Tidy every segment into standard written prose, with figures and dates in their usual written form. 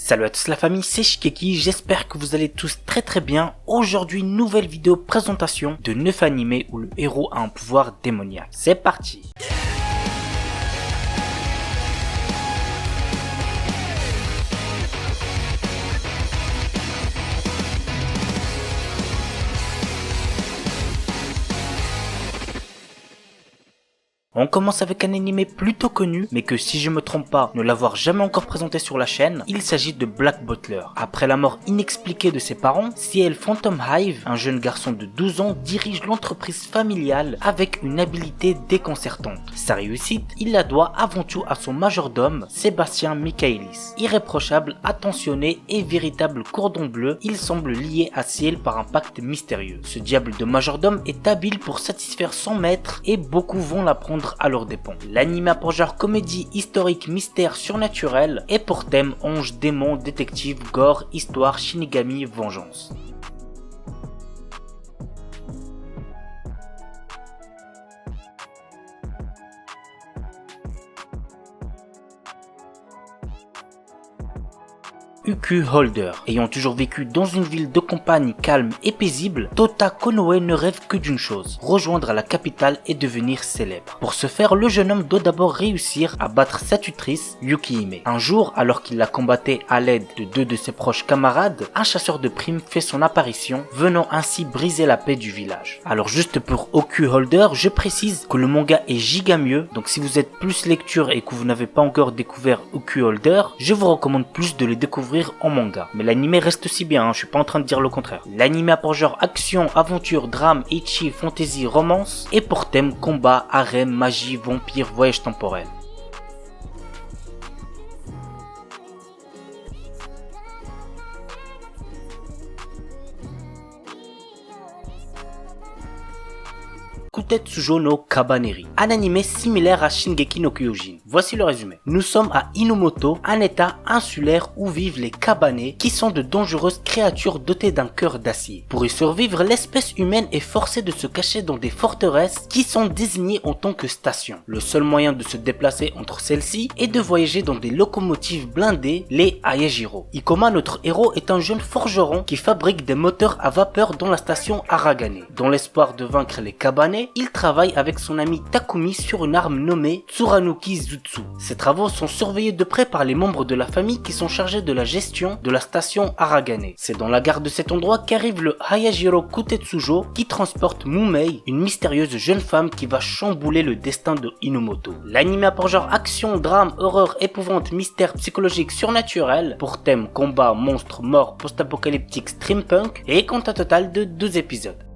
Salut à tous la famille, c'est Shigeki, j'espère que vous allez tous très bien. Aujourd'hui, nouvelle vidéo présentation de 9 animés où le héros a un pouvoir démoniaque. C'est parti. On commence avec un animé plutôt connu, mais que si je me trompe pas, ne l'avoir jamais encore présenté sur la chaîne, il s'agit de Black Butler. Après la mort inexpliquée de ses parents, Ciel Phantom Hive, un jeune garçon de 12 ans, dirige l'entreprise familiale avec une habileté déconcertante. Sa réussite, il la doit avant tout à son majordome, Sébastien Michaelis. Irréprochable, attentionné et véritable cordon bleu, il semble lié à Ciel par un pacte mystérieux. Ce diable de majordome est habile pour satisfaire son maître et beaucoup vont l'apprendre à leurs dépens. L'anime a pour genre comédie historique mystère surnaturel et pour thème ange, démon, détective, gore, histoire, shinigami, vengeance. Uku Holder. Ayant toujours vécu dans une ville de campagne calme et paisible, Tota Konoe ne rêve que d'une chose, rejoindre la capitale et devenir célèbre. Pour ce faire, le jeune homme doit d'abord réussir à battre sa tutrice, Yukihime. Un jour, alors qu'il la combattait à l'aide de deux de ses proches camarades, un chasseur de primes fait son apparition, venant ainsi briser la paix du village. Alors juste pour Uku Holder, je précise que le manga est giga mieux, donc si vous êtes plus lecture et que vous n'avez pas encore découvert Uku Holder, je vous recommande plus de les découvrir en manga. Mais l'anime reste aussi bien, je suis pas en train de dire le contraire. L'anime a pour genre action, aventure, drame, ecchi, fantasy, romance et pour thème combat, harem, magie, vampire, voyage temporel. Kutetsujo no Kabaneri, un animé similaire à Shingeki no Kyojin. Voici le résumé. Nous sommes à Inomoto, un état insulaire où vivent les Kabane, qui sont de dangereuses créatures dotées d'un cœur d'acier. Pour y survivre, l'espèce humaine est forcée de se cacher dans des forteresses qui sont désignées en tant que stations. Le seul moyen de se déplacer entre celles-ci est de voyager dans des locomotives blindées, les Ayajiro. Ikoma, notre héros, est un jeune forgeron qui fabrique des moteurs à vapeur dans la station Aragane. Dans l'espoir de vaincre les Kabane, il travaille avec son ami Takumi sur une arme nommée Tsuranouki Jutsu. Ses travaux sont surveillés de près par les membres de la famille qui sont chargés de la gestion de la station Aragane. C'est dans la gare de cet endroit qu'arrive le Hayajiro Kutetsujo qui transporte Mumei, une mystérieuse jeune femme qui va chambouler le destin de Inomoto. L'anime a pour genre action, drame, horreur, épouvante, mystère psychologique surnaturel, pour thème combat, monstre, mort, post-apocalyptique, steampunk et compte un total de 12 épisodes.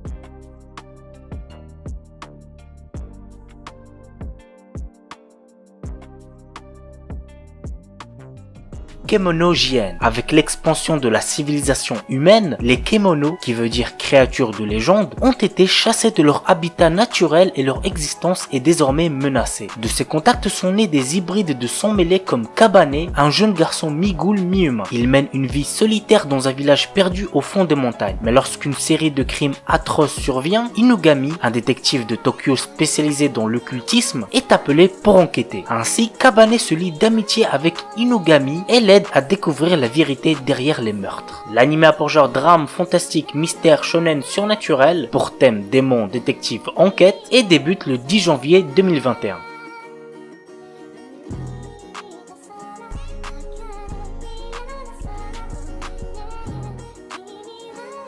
Kemono Jien. Avec l'expansion de la civilisation humaine, les Kemono, qui veut dire créatures de légende, ont été chassés de leur habitat naturel et leur existence est désormais menacée. De ces contacts sont nés des hybrides de sang mêlés comme Kabane, un jeune garçon mi-ghoul mi-humain. Il mène une vie solitaire dans un village perdu au fond des montagnes. Mais lorsqu'une série de crimes atroces survient, Inugami, un détective de Tokyo spécialisé dans l'occultisme, est appelé pour enquêter. Ainsi, Kabane se lie d'amitié avec Inugami et l'aide à découvrir la vérité derrière les meurtres. L'anime a pour genre drame, fantastique, mystère, shonen, surnaturel, pour thème démon, détective, enquête, et débute le 10 janvier 2021.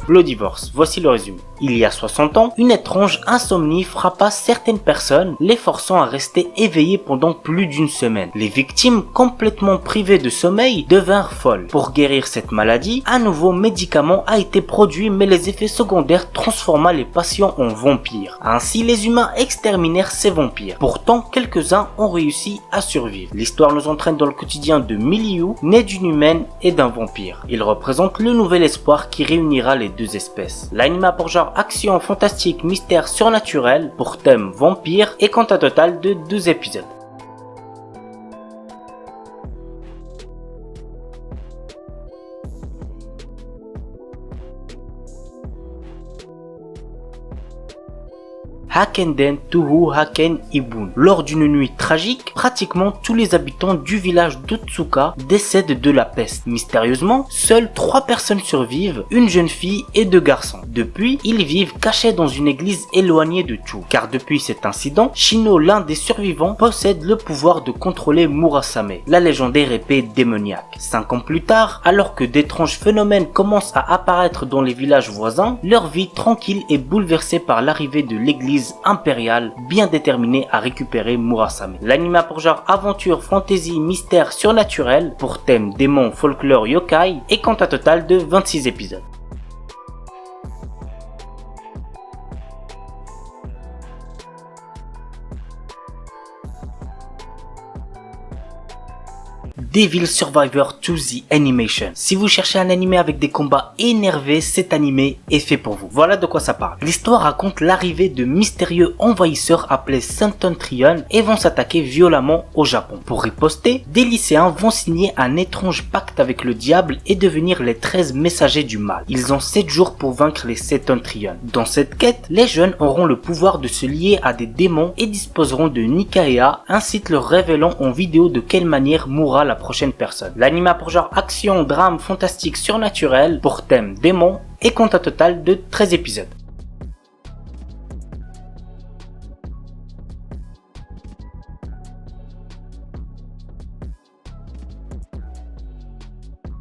Bloodiverse, voici le résumé. Il y a 60 ans, une étrange insomnie frappa certaines personnes, les forçant à rester éveillées pendant plus d'une semaine. Les victimes, complètement privées de sommeil, devinrent folles. Pour guérir cette maladie, un nouveau médicament a été produit, mais les effets secondaires transforma les patients en vampires. Ainsi, les humains exterminèrent ces vampires. Pourtant, quelques-uns ont réussi à survivre. L'histoire nous entraîne dans le quotidien de Miliu, né d'une humaine et d'un vampire. Il représente le nouvel espoir qui réunira les deux espèces. L'anime a pour genre action, fantastique, mystère, surnaturel, pour thème vampire et compte un total de 12 épisodes. Hakenden Tuhu Haken Ibun. Lors d'une nuit tragique, pratiquement tous les habitants du village d'Otsuka décèdent de la peste. Mystérieusement, seules 3 personnes survivent, une jeune fille et 2 garçons. Depuis, ils vivent cachés dans une église éloignée de Chu. Car depuis cet incident, Shino, l'un des survivants, possède le pouvoir de contrôler Murasame, la légendaire épée démoniaque. 5 ans plus tard, alors que d'étranges phénomènes commencent à apparaître dans les villages voisins, leur vie tranquille est bouleversée par l'arrivée de l'église impériale, bien déterminée à récupérer Murasame. L'anime a pour genre aventure, fantasy, mystère, surnaturel, pour thème démon, folklore, yokai, et compte un total de 26 épisodes. Devil Survivor 2 The Animation. Si vous cherchez un animé avec des combats énervés, cet animé est fait pour vous. Voilà de quoi ça parle. L'histoire raconte l'arrivée de mystérieux envahisseurs appelés Septentrion et vont s'attaquer violemment au Japon. Pour riposter, des lycéens vont signer un étrange pacte avec le diable et devenir les 13 messagers du mal. Ils ont 7 jours pour vaincre les Septentrion. Dans cette quête, les jeunes auront le pouvoir de se lier à des démons et disposeront de Nikaea, un site leur révélant en vidéo de quelle manière mourra la prochaine personne. L'anime a pour genre action, drame, fantastique, surnaturel, pour thème démon et compte un total de 13 épisodes.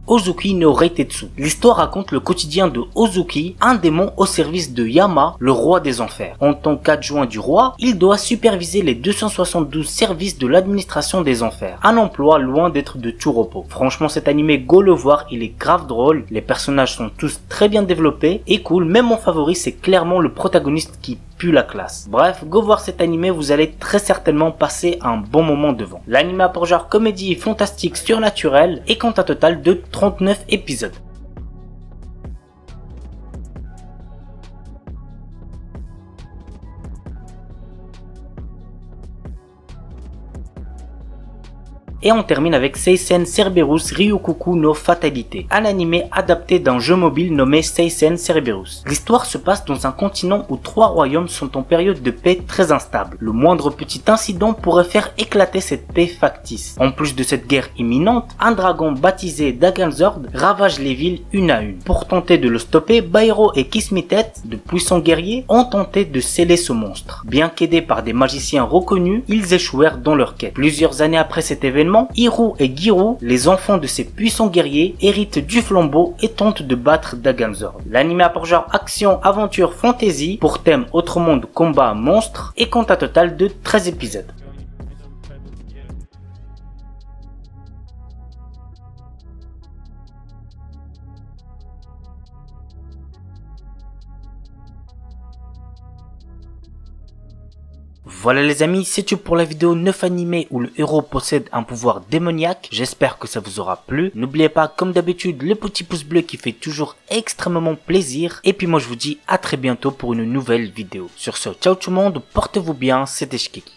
Ozuki no Reitetsu. L'histoire raconte le quotidien de Ozuki, un démon au service de Yama, le roi des enfers. En tant qu'adjoint du roi, il doit superviser les 272 services de l'administration des enfers. Un emploi loin d'être de tout repos. Franchement, cet animé, go le voir, il est grave drôle, les personnages sont tous très bien développés et cool, même mon favori c'est clairement le protagoniste qui pue la classe. Bref, go voir cet animé, vous allez très certainement passer un bon moment devant. L'anime a pour genre comédie, fantastique, surnaturel et compte un total de 39 épisodes. Et on termine avec Seisen Cerberus Ryukuku no Fatalité, un animé adapté d'un jeu mobile nommé Seisen Cerberus. L'histoire se passe dans un continent où 3 royaumes sont en période de paix très instable. Le moindre petit incident pourrait faire éclater cette paix factice. En plus de cette guerre imminente, un dragon baptisé Dagenzord ravage les villes une à une. Pour tenter de le stopper, Bairo et Kismitet, de puissants guerriers, ont tenté de sceller ce monstre. Bien qu'aidés par des magiciens reconnus, ils échouèrent dans leur quête. Plusieurs années après cet événement, Hiru et Giru, les enfants de ces puissants guerriers, héritent du flambeau et tentent de battre Dagenzord. L'anime a pour genre action, aventure, fantasy, pour thème autre monde, combat, monstre, et compte un total de 13 épisodes. Voilà les amis, c'est tout pour la vidéo 9 animés où le héros possède un pouvoir démoniaque. J'espère que ça vous aura plu. N'oubliez pas, comme d'habitude, le petit pouce bleu qui fait toujours extrêmement plaisir. Et puis moi je vous dis à très bientôt pour une nouvelle vidéo. Sur ce, ciao tout le monde, portez-vous bien, c'était Shikiki.